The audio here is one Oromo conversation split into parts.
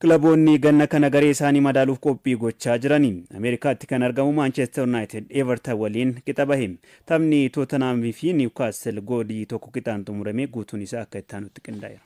Kilaboonni ganna kana garee isaanii madaaluuf qophii gochaa jirani. Ameerikaatti kan argamu Manchester United Everton waliin qixa bahe. Taphni Tottenham fi Newcastle goolii tokko qixaan xumurame guutuun isaa akka itti aanutti qindaa'e.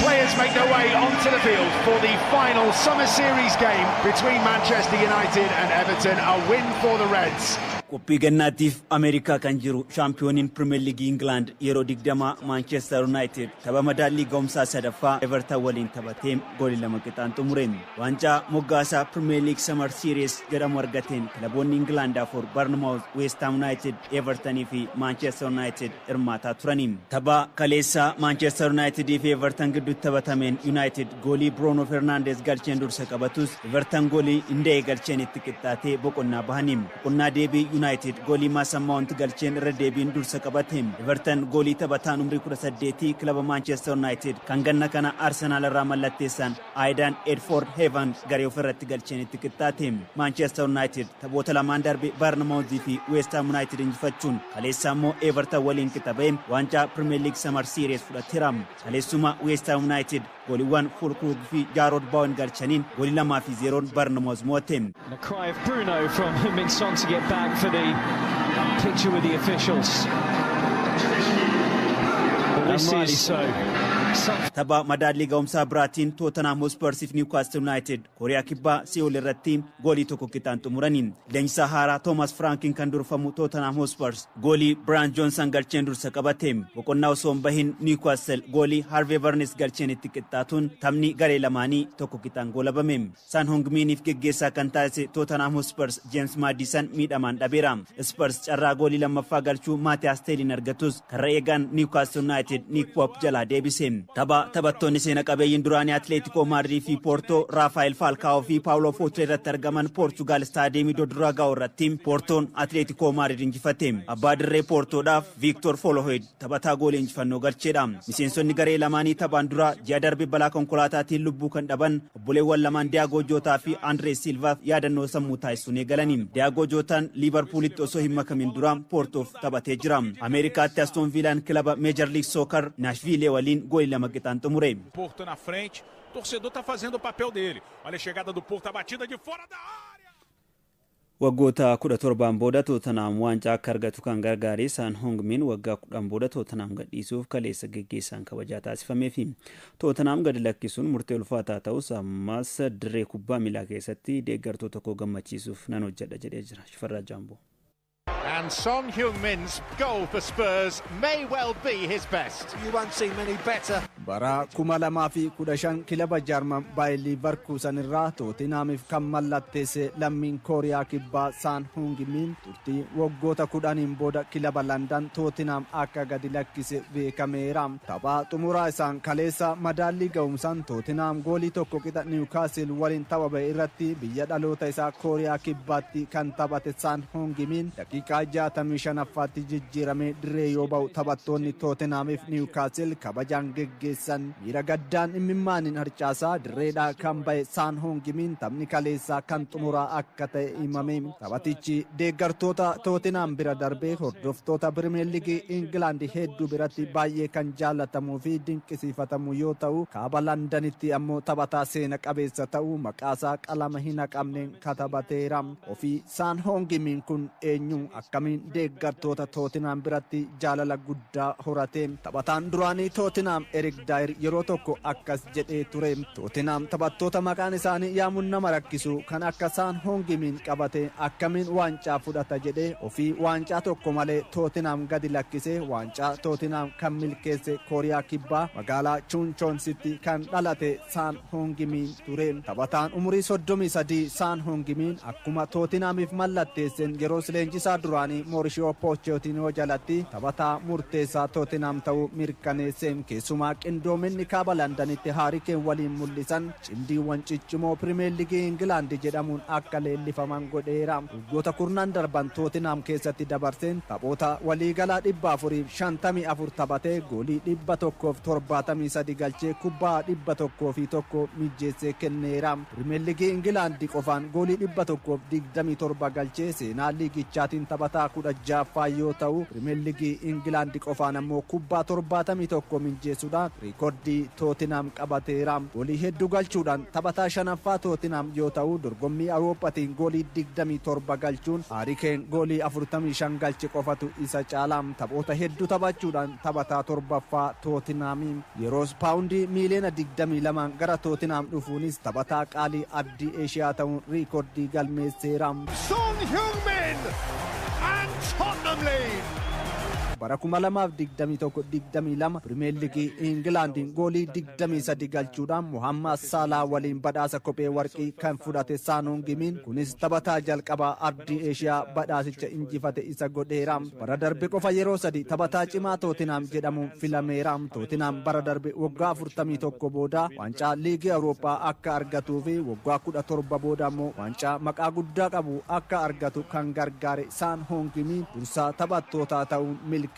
Players make their way onto the field for the final summer series game between Manchester United and Everton. A win for the Reds. Qophii gannaatiif Ameerikaa kan jiru shaampiyooniin Premier League England yeroo 20 Manchester United tapha madaallii ga'umsaa sadaffaa Everton waliin taphatee goolii 2 qixaan xumure. Waancaa moggaasaa Premier League Summer Series jedhamu argateen kilaboonni England afur Bournemouth, West Ham United, Everton fi Manchester United hirmaataa turani. Tapha kaleessaa Manchester United fi Everton gidduutti taphatameen United goolii Bruno Fernandes galcheen dursa qabatus Everton goolii Indee galcheen itti qixxaatee boqonnaa bahani. Boqonnaa deebii United goolii Mason Mount galcheen irra deebiin dursa qabateem. Everton goolii taphataan umrii 18 kilaba Manchester United kan ganna kana Arsenal irraa mallatteessan Aidan Edford Heaven garee ofirratti galcheen itti qixxaateem. Manchester United taphoota lamaan darbe Bournemouth fi West Ham United injifachuun kaleessaa immoo Everton waliin qixa ba'e waancaa Premier League Summer Series fudhateera. Kaleessuma West Ham United gooliiwwan Fulkrug fi Jarrod Bowen galchaniin goolii 2-0 Bournemouth moo'ateem. A cry of Bruno from Min-Son to get back for the picture with the officials. This is so. Tapha madaallii ga'umsaa biraatiin Tottenham Hotspur fi Newcastle United Kooriyaa Kibbaa Seoul irratti goolii tokko qixaan xumuraniin. Leenjisaa haaraa Thomas Frankin kan durfamu Tottenham Hotspur goolii Brian Johnson galcheen dursa qabateem. Boqonnaa osoo hin bahin Newcastle goolii Harvey Barnes galcheen itti qixxaatuun taphni garee lamaanii tokko qixaan goolabameem. San Hongminiif geggeessaa kan taasise Tottenham Hotspur James Maddison miidhamaan dhabeera. Spurs carraa goolii lammaffaa galchuu Matthias Tel argatus karra eegaan Newcastle United Nick Pope jalaa deebiseem. Taphattoonni seena qabeeyyiin duraanii Atletico Madrid fi Porto Rafael Falcao fi Paulo Futre irratti argaman Portugal Stadium do Dragao irratti Portoon Atletico Madrid injifateem. Abbaa dirree Portoodhaaf Victor Folohoid taphataa goolii injifannoo galcheedha. Miseensonni garee lamaanii taphaan dura ji'a darbe balaa konkolaataatiin lubbuu kan dhaban obboleewwan lamaan Diago Jota fi Andres Silva yaadannoo sammuu taasisuun eegalanii. Diago Jotaan Liverpoolitti osoo hin makamin dura Portoof taphatee jira. Ameerikaatti Aston Villaan kilaba Major League Soccer Nashville waliin goolii 2 qixaan xumure. Porto na frente, o torcedor tá fazendo o papel dele. Olha a chegada do Porto, a batida de fora da área. Waggoota 17 booda Tottenham waancaa akka argatu kan gargaare San Hongmin waggaa 10 booda Tottenham gadhiisuuf kaleessa geggeessaan kabajaa taasifameefi. Tottenham gad lakkisuun murtee ulfaataa ta'us ammas dirree kubbaa miilaa keessatti deeggartoota koo gammachiisuuf nan hojjedha jedhee jira. Shifarraa Jaamboo. And Son Heung-min's goal for Spurs may well be his best. You won't see many better. Bara 2015 kilaba Jarman Bayer Leverkusen irraa Tottenhamiif kan mallatteesse lammiin Kooriyaa Kibbaa San Hongmin turtii waggoota 10 booda kilaba London Tottenham akka gadi lakkise beekameera. Tapha xumuraa isaan kaleessa madaallii ga'umsaan Tottenham goolii tokko qixa Newcastle waliin tapha irratti biyya dhaloota isaa Kooriyaa Kibbaatti kan taphate San Hongmin daqiiqaa 65ffaatti jijjiiramee dirree yoo ba'u taphattoonni Tottenhamiif Newcastle kabajaan geggeessan miira gaddaan imimmaaniin harcaasaa dirreedhaa kan ba'e San Hongmin taphni kaleessaa kan xumuraa akka ta'e himame. Taphatichi deeggartoota Tottenham bira darbee hordoftoota Premier League England hedduu biratti baay'ee kan jaalatamuu fi dinqisiifatamu yoo ta'u kaaba Londanitti ammoo taphataa seena qabeessa ta'uu maqaasaa qalama hin haqamneen katabateera. Ofii San Hongmin kun eenyu akkamiin deeggartoota Tottenham biratti jaalala guddaa horate. Taphataan duraanii Tottenham Eric Dyer yeroo tokko akkas jedhee ture. Tottenham taphattoota maqaan isaanii yaamuun nama rakkisu kan akka San Hongmin qabate akkamiin waancaa fudhata jedhee ofii waancaa tokko malee Tottenham gadi lakkise. Waancaa Tottenham kan milkeesse Kooriyaa Kibbaa magaalaa Chuncheonsitti kan dhalate San Hongmin ture. Taphataan umurii 33 San Hongmin akkuma Tottenhamiif mallatteessen yeroo leenjisaa duraanii Mauricio Pochettino jalatti taphataa murteessaa Tottenham ta'uu mirkaneesseen. Keessumaa qindoominni kaaba Londanitti Harikeen waliin mul'isan cimdiiwwan ciccimoo Premier League England jedhamuun akka leellifaman godheera. Waggoota kurnan darban Tottenham keessatti dabarseen taphoota waliigalaa 454 taphatee goolii 173 galchee kubbaa 101 mijeessee kenneera. Premier League England qofaan goolii 127 galchee seenaa liigichaatiin taphataa 16ffaa yoo ta'u Premier League England qofaan ammoo kubbaa 71 mijeessuudhaan riikordii Tootinam qabateera. Goolii hedduu galchuudhaan taphataa shanaffaa Tootinam yoo ta'u dorgommii Awurooppaatiin goolii 27 galchuun Harikeen goolii 45 galche qofatu isa caala. Taphoota hedduu taphachuudhaan taphataa torbaffaa Tootinamii yeroos paawundii miiliyoona 22 gara Tootinam dhufuunis taphataa qaalii ardii Eeshiyaa ta'uun riikordii galmeesseera. Son Heung-min and Tottenham lead. bara 2021-22 Premier League Englandin goolii 23 galchuudhaan Muhammad Salah waliin badhaasa kophee warqii kan fudhate Son Heung-min kunis taphataa jalqabaa ardii Eeshiyaa badhaasicha injifate isa godheera. Bara darbe qofa yeroo sadi taphataa cimaa Tottenham jedhamuun filameera. Tottenham bara darbe waggaa 41 booda waancaa liigii Awurooppaa akka argatuu fi waggaa 17 booda immoo waancaa maqaa guddaa qabu akka argatu kan gargaare Son Heung-min dursaa taphattootaa ta'uun milkeesse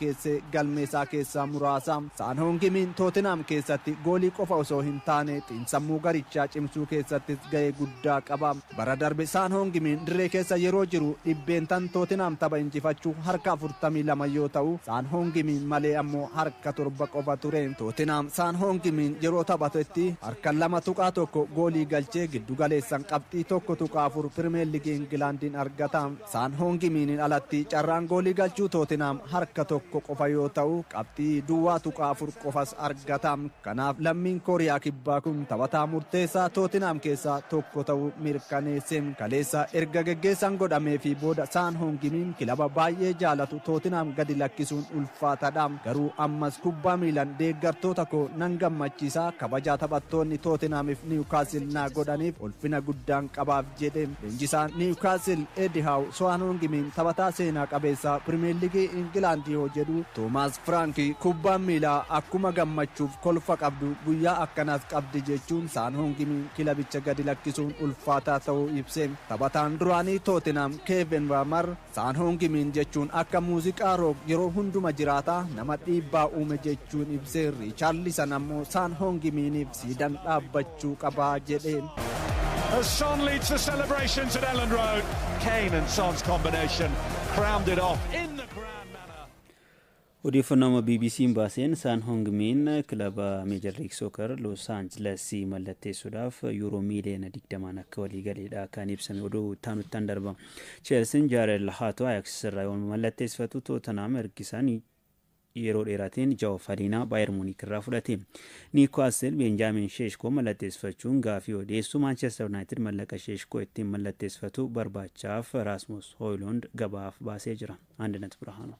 galmeessaa keessaa muraasa. Son Heung-min Tottenham keessatti goolii qofa osoo hin taane xiinsammuu garichaa cimsuu keessattis ga'ee guddaa qaba. Bara darbe Son Heung-min dirree keessa yeroo jiru dhibbeentan Tottenham tapha injifachuu harka 42 yoo ta'u Son Heung-min malee ammoo harka 7 qofa ture. Tottenham Son Heung-min yeroo taphatetti harka 2.1 goolii galchee giddu galeessan qabxii 1.4 Premier League Englandin argata. Son Heung-min alatti carraan goolii galchuu Tottenham harka 1 qofa yoo ta'u qabxii duwwaa 4 qofas argata. Kanaaf lammiin Kooriyaa Kibbaa kun taphataa murteessaa Tottenham keessaa tokko ta'uu mirkaneesse. Kaleessa erga geggeessan godhamee fi booda Son Heung-min kilaba baay'ee jaalatu Tottenham gadi lakkisuun ulfaataadha. Garuu ammas kubbaa miilan deeggartoota koo nan gammachiisa kabajaa taphattoonni Tottenhamiif Newcastle naa godhaniif ulfina guddaan qabaaf jedhe. Leenjisaan Newcastle Eddie Howe Son Heung-min taphataa seenaa qabeessa Premier League England yoo jedhu Thomas Frank kubbaan miilaa akkuma gammachuuf kolfa qabdu guyyaa akkanaas qabdi jechuun Son Heung-min kilabicha gadi lakkisuun ulfaataa ta'uu ibse. Taphataan duraanii Tottenham Kevin Wamar Son Heung-min jechuun akka muuziqaa rook yeroo hunduma jiraata nama dhiibbaa uume jechuun ibse. Richarlison ammoo Son Heung-miniif siidan dhaabbachuu qabaa jedhe. As Son leads the celebrations at Ellen Road, Kane and Son's combination crowned it off in the grand manner. Odeeffannoo BBC'n baaseen Son Heung-min kilaba Major League Soccer Los Angeles mallatteessuudhaaf yuuroo miiliyoona 20 akka waliigaleedha kan ibsame. Oduu taanuttaan darba. Chelsea'n Jared Lahato Ajax irraa yoo mallatteessifatu Tottenham ergisanii yeroo dheeraatiin Joao Fadina Bayern Munich irraa fudhate. Newcastle Benjamin Sheshko mallatteessifachuun gaafii odeessu. Manchester United mallaqa Sheshko ittiin mallatteessifatu barbaachaaf Rasmus Højlund gabaaf baasee jira. Andinet Birhaanu.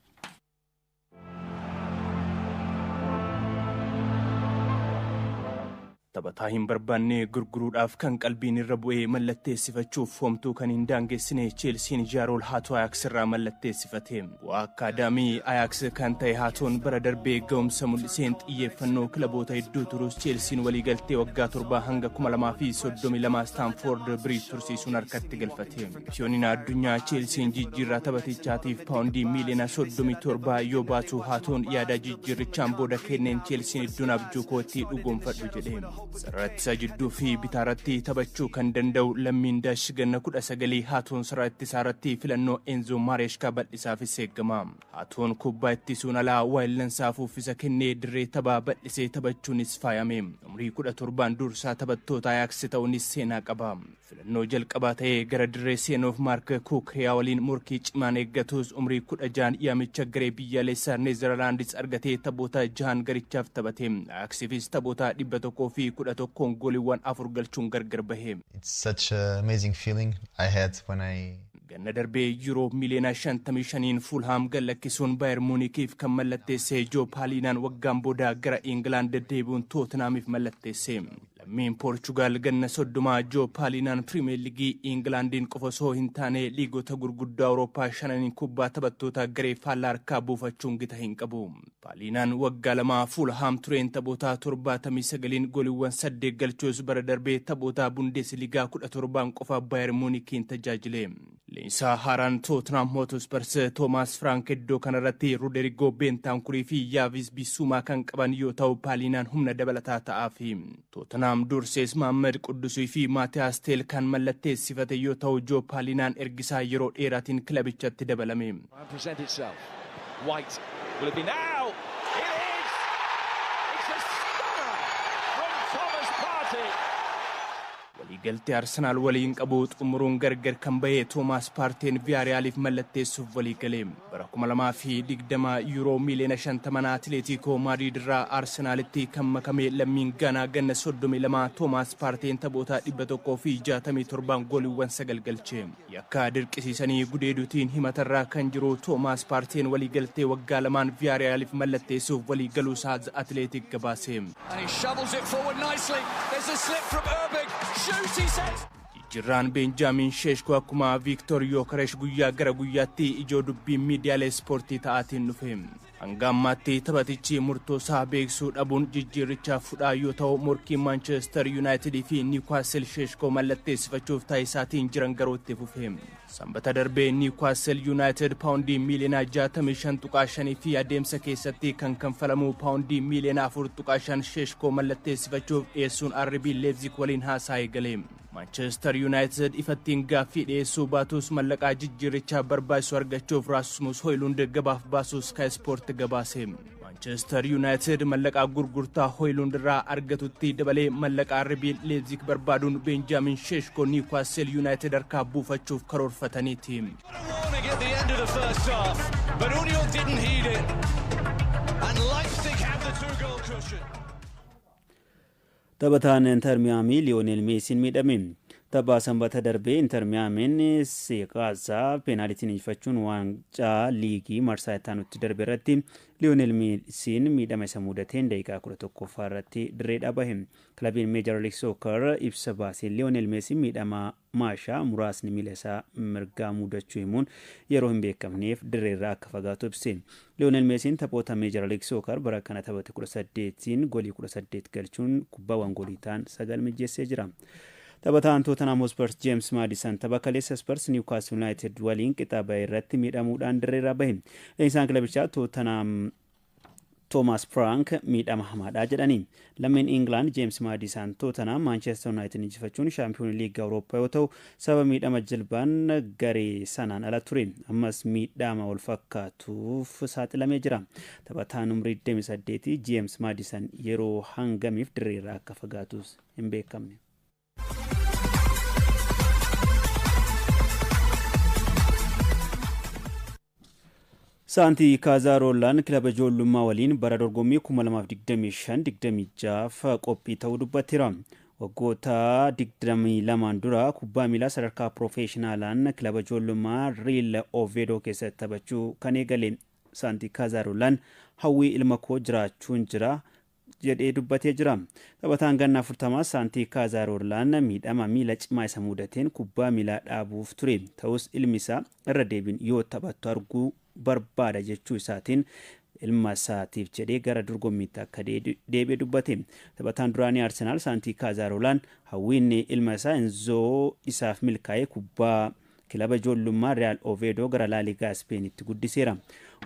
Taphataa hin barbaanne gurguruudhaaf kan qalbiin irra bu'ee mallatteessifachuuf foomtuu kan hin daangessine Chelsea'n Jaarol Haatoo Ajax irraa mallatteessifate. Bu'aa akkaadaamii Ajax kan ta'e Haatoon bara darbee ga'umsa mul'iseen xiyyeeffannoo kilaboota hedduu turus Chelsea'n waliigaltee waggaa 7 hanga 2032 Stamford Bridge tursiisuun harkatti galfate. Shampiyoniin addunyaa Chelsea'n jijjiirraa taphatichaatiif paawundii miiliyoona 37 yoo baatu Haatoon yaada jijjiirrichaan booda kenneen Chelsea'n iddoon abjuu kootti dhugoomfadhu jedhe. Sarratti jidduu fi bitaaratti taphachuu kan danda'u lammiin Daash ganna 19 Haatoon sarratti saaratti filannoo Enzo Maresca bal'isaafis eegama. Haatoon kubbaa ittisuun alaa waayillansaaf uffisa kennee dirree taphaa bal'isee taphachuunis faayame. Umrii 17 dursaa taphattoota Ajax ta'uunis seenaa qaba. Filannoo jalqabaa ta'ee gara dirree seenuuf Mark Kuukriyaa waliin morkii cimaan eeggatus umrii 16 yaamicha garee biyyaalessaa Neezerlaandis argatee taphoota 6 garichaaf taphate. Ajaxifis taphoota 100 fi 11 gooliiwwan 4 galchuun gargar bahe. It's such an amazing feeling I had when I ganna darbee yuuroo miiliyoona 55 Fulham gallakkisuun Bayern Munichiif kan mallatteesse Joe Palinaan waggaan booda gara England deebi'uun Tottenhamiif mallatteesse. Lammiin Portugal ganna 30 Joe Palinaan Premier League Englandin qofa osoo hin taane liigota gurguddaa Awurooppaa 5 kubbaa taphattoota garee faallaa harkaa buufachuun gita hin qabu. Palinaan waggaa 2 Fulham tureen taphoota 79 gooliiwwan 8 galchuus bara darbee taphoota Bundesliga 17 qofa Bayern Munichiin tajaajile. Leenjisaa haaraan Tottenham Hotspurs Thomas Frank iddoo kanarratti Rodrigo Bentancur fi Yavis Bissouma kan qaban yoo ta'u Palinaan humna dabalataa ta'aaf. Tottenham dursees Mohamed Quddusii fi Matthias Tel kan mallatteessifate yoo ta'u Joe Palinaan ergisaa yeroo dheeraatiin kilabichatti dabalame. White will it be now? It is! It's a stunner! waliigaltee Arsenaal waliin qabu xumuruun gargar kan bahee Toomaas Paarteen Viyaariyaaliif mallatteessuuf walii galee bara 2020 yuuroo miliyoona 50 Atileetiikoo Maadriid irraa Arsenaalitti kan makame lammiin Gaanaa ganna 32 Toomaas Paarteen taphoota 167 gooliiwwan 9 galche. Yakka dirqisiisanii gudeeduutiin himatarraa kan jiru Toomaas Paarteen waliigaltee waggaa lamaan Viyaariyaaliif mallatteessuuf walii galuu isaa Atileetik gabaase. Jiraan Benjaamin Sheeshko akkuma Victor Yokeresh guyyaa gara guyyaatti ijoo dubbii miidiyaalee ispoortii ta'aatiin dhufe. Hanga ammaatti taphatichi murtoo isaa beeksisuu dhabuun jijjiirricha fudhaa yoo ta'u morkii Manchester United fi Newcastle Sheeshko mallatteessifachuuf taasisaatiin jiran garuu itti fufe. Sanbata darbee Newcastle United paawundii miliyoona 65.5 fi adeemsa keessatti kan kanfalamu paawundii miliyoona 4.5 Sheeshko mallatteessifachuuf dhiyeessuun RB Leipzig waliin haasaa gale. Manchester United ifattiin gaaffii dhiyeessuu baatus mallaqaa jijjiirricha barbaachisu argachuuf Rasmus Højlund gabaaf baasus Sky Sport gabaase. Manchester United mallaqaa gurgurtaa Højlund irraa argatutti dabalee mallaqaa RB Leipzig barbaaduun Benjaamin Sheeshko Newcastle United harkaa buufachuuf karoorfataniiti. Taphataan Inter Miami Lionel Messi miidhame. Tapha sanbata darbee Inter Miamiin seeqaasaa peenaalitiin injifachuun waancaa liigii marsaa itti darbe irratti Lionel Messi miidhama isa mudateen daqiiqaa 11 irratti dirree bahe. Kilabiin Major League Soccer ibsa baasee Lionel Messi miidhama maashaa muraasni miila isaa mirgaa mudachuu himuun yeroo hin beekamneef dirreerraa akka fagaatu ibse. Lionel Messi taphoota Major League Soccer bara kana taphate 18 goolii 18 galchuun kubbaawwan goolii ta'an 9 mijjeessee jira. Taphataan Tottenham Hotspur James Maddison tapha kaleessa Spurs Newcastle United waliin qixaaba irratti miidhamuudhaan dirreerraa bahe. Leenjisaan kilabichaa Tottenham Thomas Frank miidhama hamaadha jedhani. Lammiin England James Maddison Tottenham Manchester United injifachuun Champions League Awurooppaa yoo ta'u sababa miidhama jilbaan garee sanaan ala ture. Ammas miidhama wal fakkaatuuf saaxilamee jira. Taphataan umrii 28 James Maddison yeroo hangamiif dirreerraa akka fagaatus hin beekamne. Santi Cazorlaan kilaba ijoollummaa waliin bara dorgommii 2025-26 qophii ta'uu dubbateera. Waggoota 22 dura kubbaa miilaa sadarkaa piroofeeshinaalaan kilaba ijoollummaa Real Oviedo keessatti taphachuu kan eegale Santi Cazorlaan hawwii ilma koo jiraachuun jira jedhee dubbatee jira. Taphataan ganna 40 Santi Cazorlaan miidhama miila cimaa isa mudateen kubbaa miilaa dhaabuuf ture. Ta'us ilmi isaa irra deebiin yoo taphattu arguu barbaada jechuu isaatiin ilma isaatiif jedhee gara dorgommiitti akka deebi'ee dubbate. Taphataan duraanii Arsenaal Santi Cazorlaan hawwiinni ilma isaa Enzoo isaaf milkaa'ee kubbaa kilaba ijoollummaa Real Oviedo gara La Liga Spainitti guddiseera.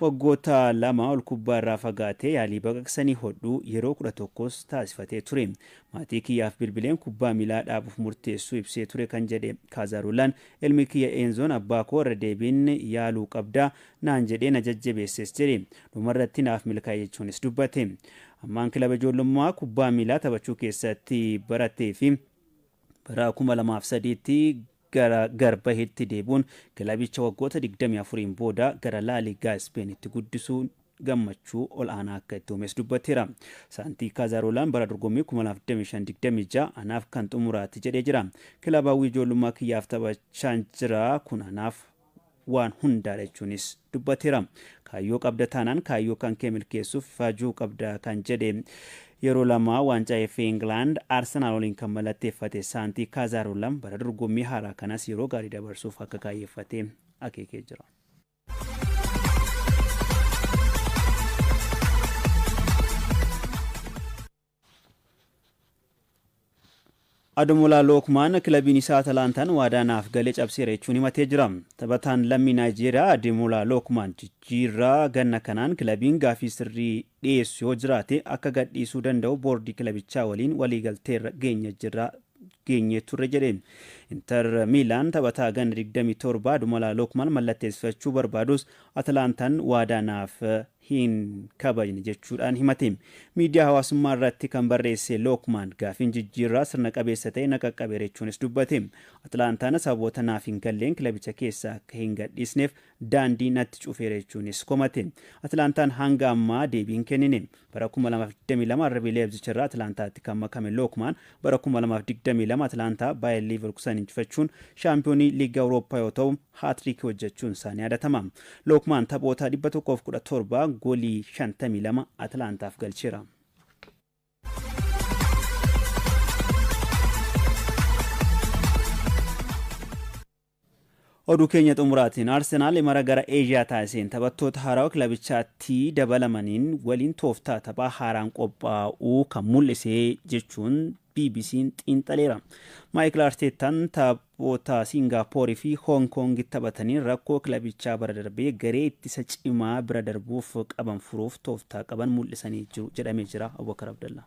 Waggoota 2 ol kubbaa irraa fagaatee yaalii baqaqsanii hodhuu yeroo 11 taasifatee ture. Maatii kiyyaaf bilbileen kubbaa miilaa dhaabuuf murteessuu ibsee ture kan jedhe Cazorlaan ilmi kiyya Enzoon abbaa koo irra deebiin yaaluu qabdaa naan jedhee na jajjabeesses jedhe. Dhumarratti naaf milkaa'e jechuunis dubbate. Ammaan kilaba ijoollummaa kubbaa miilaa taphachuu keessatti baratee fi bara 2003tti gara garbaheetti deebuun kilabicha waggoota 24 booda gara La Liga Spainitti guddisuun gammachuu ol aanaa akka itti uumes dubbateera. Santi Cazorlaan bara dorgommii 2025-26 anaaf kan xumuraatti jedhee jira. Kilabaawwi ijoollummaa kiyyaaf taphachaan jira kun anaaf waan hundaadha jechuunis dubbateera. Kaayyoo qabda taanaan kaayyoo kan kee milkeessuuf faajuu qabda kan jedhe. Yeroo lama waancaa FA England Arsenal waliin kan mallatteeffate Santi Cazorlaan bara dorgommii haaraa kanas yeroo gaarii dabarsuuf akka kaayyeeffate akeekee jira. Ademola Lookman kilabiin isaa Atalantaan waadaanaaf galee cabseera jechuun himatee jira. Taphataan lammii Naayijeeriyaa Ademola Lookman jijjiirraa ganna kanaan kilabiin gaafii sirrii dhiyeessu yoo jiraate akka gadhiisuu danda'u boordii kilabichaa waliin waliigalteerra geenye turre jedhe. Inter Milan taphataa gan 27 Dumala Lokman mallatteessifachuu barbaadus Atalantaan waadaanaaf hin kabajne jechuudhaan himate. Miidiyaa hawaasummaa irratti kan barreesse Lokman gaafiin jijjiirraa sirna qabeessa ta'e naqaqqabe jechuunis dubbate. Atalantaan sababoota naaf hin galleen kilabicha keessaa akka hin gadhiisneef daandii natti cufee jechuunis komate. Atalantaan hanga ammaa deebii hin kennine. Bara 2022 Arbi Leipzig irraa Atalantaatti kan makame Lokman bara 2022 Atalantaa Bayer Leverkusen injifachuun shaampiyoonii liiga Awurooppaa yoo ta'u haatiriikii hojjechuun isaanii yaadatama. Lokman taphoota 117 goolii 52 Atalantaaf galcheera. Oduu keenya xumuraatiin Arsenaal imara gara Eeshiyaa taasiseen taphattoota haaraa kilabichaatti dabalamaniin waliin tooftaa taphaa haaraan qophaa'uu kan mul'ise jechuun BBC'n xiinxaleera. Maayikil Arteetaan taphoota Singaaporii fi Hoong Koongitti taphatanii rakkoo kilabichaa bara darbee garee ittisa cimaa bira darbuuf qaban furuuf tooftaa qaban mul'isanii jiru jedhamee jira. Abubakar Abdallah.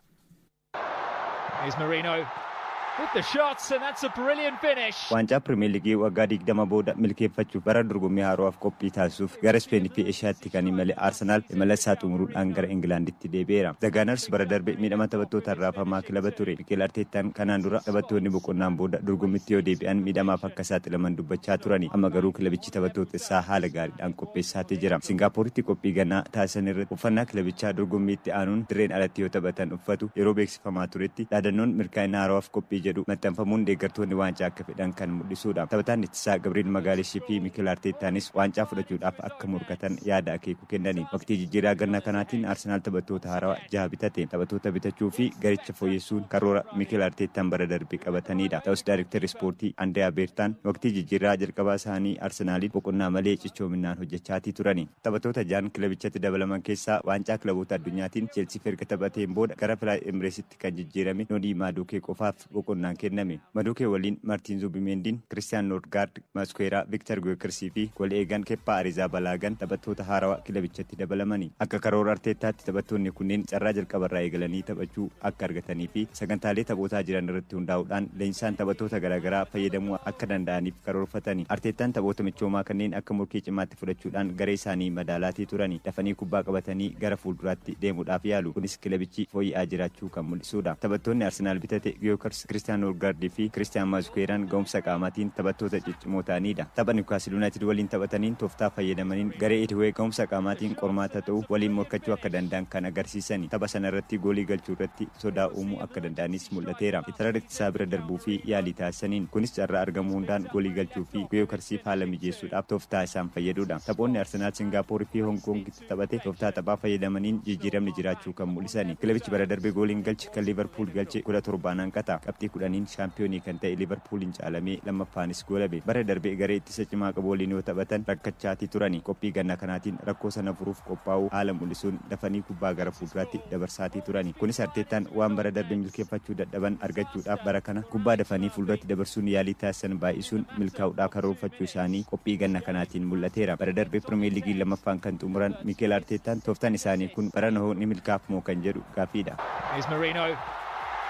With the shots and that's a brilliant finish. Waancaa Pirimeer Liigii waggaa 20 booda milkeeffachuuf bara dorgommii haaraaf qophii taasisuuf gara Speen fi Eeshiyaatti kan imale Arsenaal imala isaa xumuruudhaan gara Ingilaanditti deebi'eera. The Gunners bara darbe miidhama taphattoota raafamaa kilaba ture. Mikel Arteetaan kanaan dura taphattoonni boqonnaan booda dorgommitti yoo deebi'an miidhamaaf akka saaxilaman dubbachaa turani. Amma garuu kilabichi taphattoota isaa haala gaariidhaan qopheessaatee jira. Singaaporitti qophii ganaa taasisan irratti uffannaa kilabichaa dorgommiitti aanuun dirreen alatti yoo taphatan uffatu yeroo beeksifamaa turetti dhaadannoon milkaa'ina haaraaf qophii jedhu maxxanfamuun deeggartoonni waancaa akka fedhan kan mul'isudha. Taphataan ittisaa Gabriel Magaaleeshii fi Mikel Arteetaanis waancaa fudhachuudhaaf akka murkatan yaada akeeku kennani. Waqtii jijjiiraa ganna kanaatiin Arsenaal taphattoota haaraa 6 bitate. Taphattoota bitachuu fi garicha fooyyessuun karoora Mikel Arteetaan bara darbe qabatanidha. Ta'us Daayirektarri Ispoortii Andeeyaa Beertaan waqtii jijjiiraa jalqabaa isaanii Arsenaaliin boqonnaa malee cichoominaan hojjechaatii turani. Taphattoota 6 kilabichatti dabalaman keessaa waancaa kilaboota addunyaatiin Cheelsii erga taphateen booda gara Fly Emirates kan jijjiirame Nodii Maadukee qofaaf boqonnaan kenname. Maadukee waliin Martiin Zubimeendin, Christian Nordgaard, Masquera, Victor Gyökersii fi gool eegan Keppaa Arrizabalagan taphattoota haarawaa kilabichatti dabalamani. Akka karoora Arteetaatti taphattoonni kunneen carraa jalqabarraa eegalanii taphachuu akka argatanii fi sagantaalee taphootaa jiran irratti hundaa'uudhaan leenjisaan taphattoota garaagaraa fayyadamuu akka danda'aniif karoorfatani. Arteetaan taphoota michoomaa kanneen akka murkii cimaatti fudhachuudhaan garee isaanii madaalaatii turani. Dafanii kubbaa qabatanii gara fuulduraatti deemuudhaaf yaalu. Kunis kilabichi fooyya'aa jiraachuu kan mul'isudha. Taphattoonni Arsenaal bitate Gyökers, Christian Nordgaard fi Christian Masqueraan ga'umsa qaamaatiin taphattoota ciccimoo ta'anidha. Tapha Newcastle United waliin taphataniin tooftaa fayyadamaniin garee Idwee ga'umsa qaamaatiin qormaata ta'uu waliin morkachuu akka danda'an kan agarsiisani. Tapha sana irratti goolii galchuu irratti sodaa uumuu akka danda'anis mul'ateera. Itara ittisaa bira darbuu fi yaalii taasisaniin kunis carraa argamuu hundaan goolii galchuu fi Gyökersiif haala mijeessuudhaaf tooftaa isaan fayyadudha. Taphoonni Arsenaal Singaaporii fi Hoong Koongitti taphate tooftaa taphaa fayyadamaniin jijjiiramni jiraachuu kan mul'isani. Kilabichi bara darbe gooliin galche kan Liverpool galche 17 hanqata. Qabxii 10 shaampiyoonii kan ta'e Liverpooliin caalamee lammaffaanis goolabe. Bara darbee garee ittisa cimaa qabu waliin yoo taphatan rakkachaatii turani. Qophii ganna kanaatiin rakkoo sana furuuf qophaa'uu haala mul'isuun dafanii kubbaa gara fuulduraatti dabarsaatii turani. Kunis Arteetaan waan bara darbee milkeeffachuu dadhaban argachuudhaaf bara kana kubbaa dafanii fuulduratti dabarsuun yaalii taasisan baay'isuun milkaa'uudhaaf karoorfachuu isaanii qophii ganna kanaatiin mul'ateera. Bara darbee Pirimeer Liigii lammaffaan kan xumuran Mikel Arteetaan tooftaan isaanii kun bara nahoo ni milkaa'u moo kan jedhu gaaffiidha.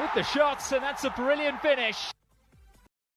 With the shots and that's a brilliant finish.